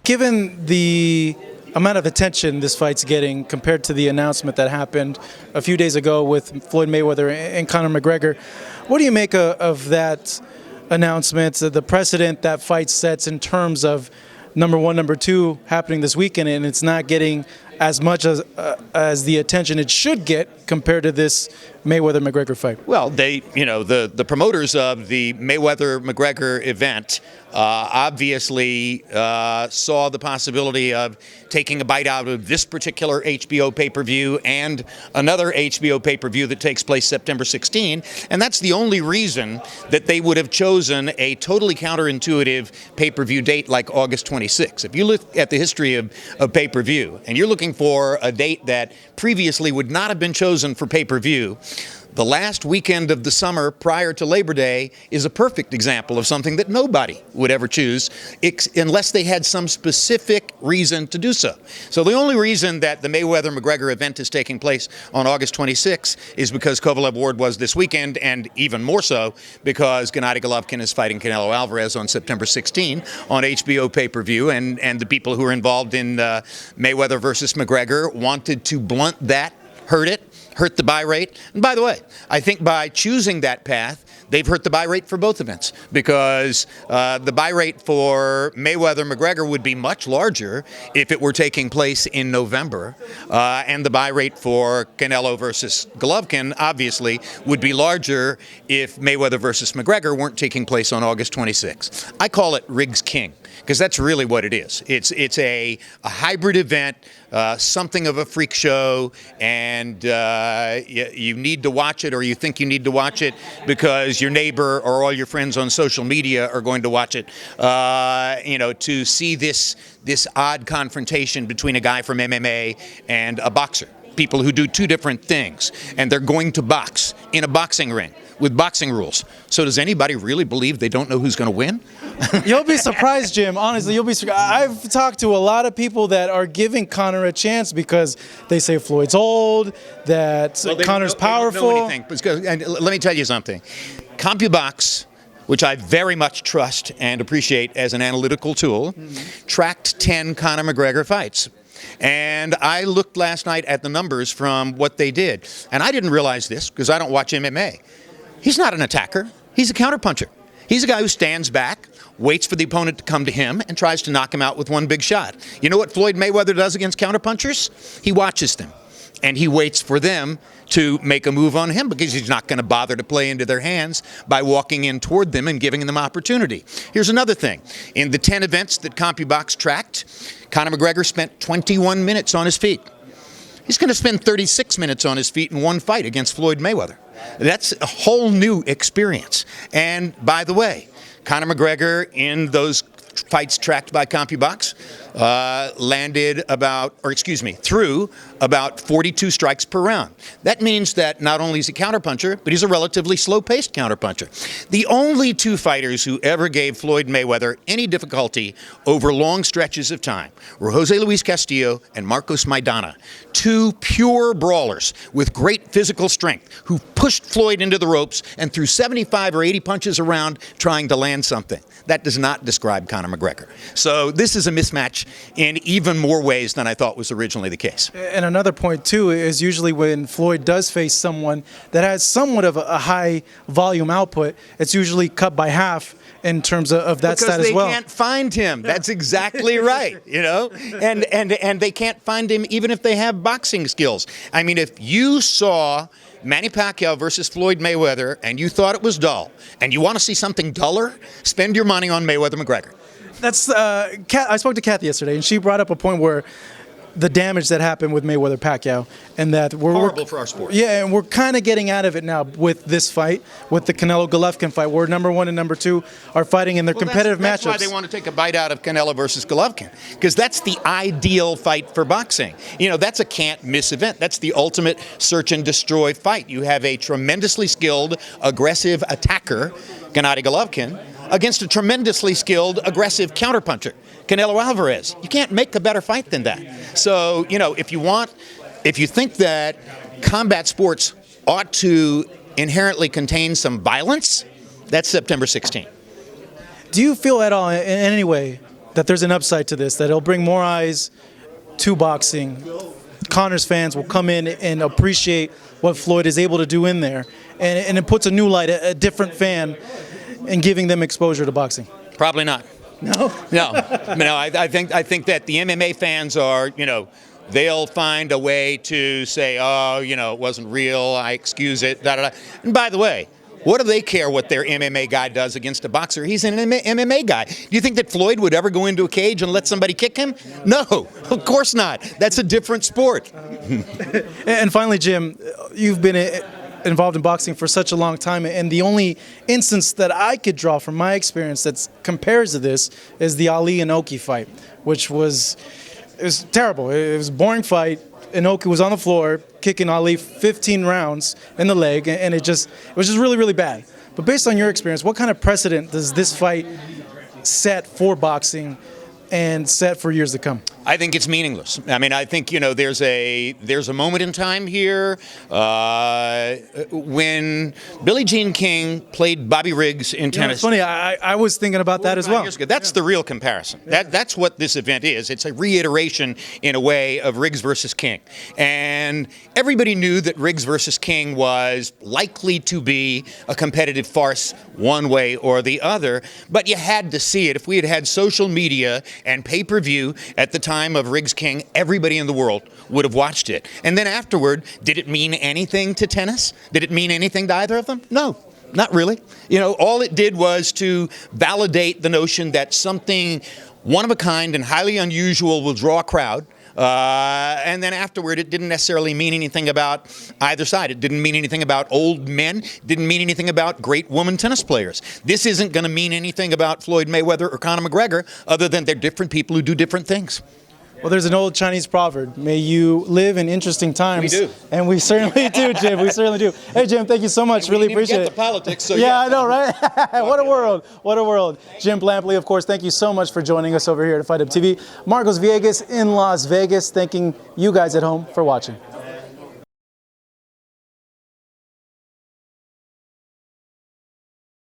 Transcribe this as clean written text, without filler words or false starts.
Given the amount of attention this fight's getting compared to the announcement that happened a few days ago with Floyd Mayweather and Conor McGregor, what do you make of that announcement, the precedent that fight sets in terms of number one, number two happening this weekend, and it's not getting as much as the attention it should get compared to this Mayweather-McGregor fight? Well, the promoters of the Mayweather-McGregor event obviously saw the possibility of taking a bite out of this particular HBO pay-per-view and another HBO pay-per-view that takes place September 16, and that's the only reason that they would have chosen a totally counterintuitive pay-per-view date like August 26. If you look at the history of pay-per-view, and you're looking for a date that previously would not have been chosen for pay-per-view, the last weekend of the summer prior to Labor Day is a perfect example of something that nobody would ever choose unless they had some specific reason to do so. So the only reason that the Mayweather-McGregor event is taking place on August 26 is because Kovalev Ward was this weekend, and even more so because Gennady Golovkin is fighting Canelo Alvarez on September 16 on HBO pay-per-view, and the people who are involved in Mayweather versus McGregor wanted to blunt that, hurt the buy rate. And by the way, I think by choosing that path, they've hurt the buy rate for both events, because the buy rate for Mayweather-McGregor would be much larger if it were taking place in November, and the buy rate for Canelo versus Golovkin obviously would be larger if Mayweather versus McGregor weren't taking place on August 26. I call it Riggs King, because that's really what it is. It's a hybrid event, something of a freak show, and you need to watch it, or you think you need to watch it because your neighbor or all your friends on social media are going to watch it, to see this odd confrontation between a guy from MMA and a boxer. People who do two different things, and they're going to box in a boxing ring with boxing rules. So does anybody really believe they don't know who's going to win? You'll be surprised, Jim. Honestly, you'll be surprised. I've talked to a lot of people that are giving Conor a chance because they say Floyd's old, that Conor's powerful. They don't know anything. And let me tell you something. Compubox, which I very much trust and appreciate as an analytical tool, tracked 10 Conor McGregor fights. And I looked last night at the numbers from what they did. And I didn't realize this because I don't watch MMA. He's not an attacker. He's a counterpuncher. He's a guy who stands back, waits for the opponent to come to him, and tries to knock him out with one big shot. You know what Floyd Mayweather does against counterpunchers? He watches them, and he waits for them to make a move on him, because he's not going to bother to play into their hands by walking in toward them and giving them opportunity. Here's another thing. In the 10 events that Compubox tracked, Conor McGregor spent 21 minutes on his feet. He's going to spend 36 minutes on his feet in one fight against Floyd Mayweather. That's a whole new experience. And by the way, Conor McGregor in those fights tracked by Compubox threw about 42 strikes per round. That means that not only is he a counterpuncher, but he's a relatively slow-paced counterpuncher. The only two fighters who ever gave Floyd Mayweather any difficulty over long stretches of time were Jose Luis Castillo and Marcos Maidana, two pure brawlers with great physical strength who pushed Floyd into the ropes and threw 75 or 80 punches around trying to land something. That does not describe Conor McGregor. So this is a mismatch in even more ways than I thought was originally the case. And another point, too, is usually when Floyd does face someone that has somewhat of a high volume output, it's usually cut by half in terms of that stat as well. Because they can't find him. That's exactly right, And they can't find him even if they have boxing skills. I mean, if you saw Manny Pacquiao versus Floyd Mayweather and you thought it was dull, and you want to see something duller, spend your money on Mayweather McGregor. That's I spoke to Kathy yesterday, and she brought up a point where the damage that happened with Mayweather Pacquiao, and that we're horrible for our sport. Yeah, and we're kind of getting out of it now with this fight, with the Canelo Golovkin fight, where number one and number two are fighting in their competitive matchups. That's why they want to take a bite out of Canelo versus Golovkin, because that's the ideal fight for boxing. That's a can't miss event. That's the ultimate search and destroy fight. You have a tremendously skilled, aggressive attacker, Gennady Golovkin, against a tremendously skilled, aggressive counterpuncher, Canelo Alvarez. You can't make a better fight than that. So, if you think that combat sports ought to inherently contain some violence, that's September 16th. Do you feel at all, in any way, that there's an upside to this, that it'll bring more eyes to boxing. Conor's fans will come in and appreciate what Floyd is able to do in there, and it puts a new light, a different fan, in giving them exposure to boxing. Probably not. No? No. I think that the MMA fans are, they'll find a way to say, oh, it wasn't real, I excuse it, da-da-da. And by the way, what do they care what their MMA guy does against a boxer? He's an MMA guy. Do you think that Floyd would ever go into a cage and let somebody kick him? No, of course not. That's a different sport. And finally, Jim, you've been involved in boxing for such a long time, and the only instance that I could draw from my experience that compares to this is the Ali and Oki fight, which was terrible. It was a boring fight. Inoki was on the floor kicking Ali 15 rounds in the leg, and it was just really, really bad. But based on your experience, what kind of precedent does this fight set for boxing and set for years to come? I think it's meaningless. I mean, I think, there's a moment in time here when Billie Jean King played Bobby Riggs in tennis. It's funny, I was thinking about that as well. Years ago. That's the real comparison. That's what this event is. It's a reiteration, in a way, of Riggs versus King. And everybody knew that Riggs versus King was likely to be a competitive farce one way or the other, but you had to see it. If we had had social media and pay-per-view at the time of Riggs King, everybody in the world would have watched it. And then afterward, did it mean anything to tennis? Did it mean anything to either of them? No, not really. All it did was to validate the notion that something one of a kind and highly unusual will draw a crowd. And then afterward, it didn't necessarily mean anything about either side. It didn't mean anything about old men. It didn't mean anything about great women tennis players. This isn't going to mean anything about Floyd Mayweather or Conor McGregor, other than they're different people who do different things. Well, there's an old Chinese proverb, may you live in interesting times. We do. And we certainly do, Jim. We certainly do. Hey, Jim, thank you so much. Really appreciate it. The politics, so yeah, I know, right? What a world. What a world. Jim Lampley, of course, thank you so much for joining us over here at Fight Up TV. Marcos Villegas in Las Vegas, thanking you guys at home for watching.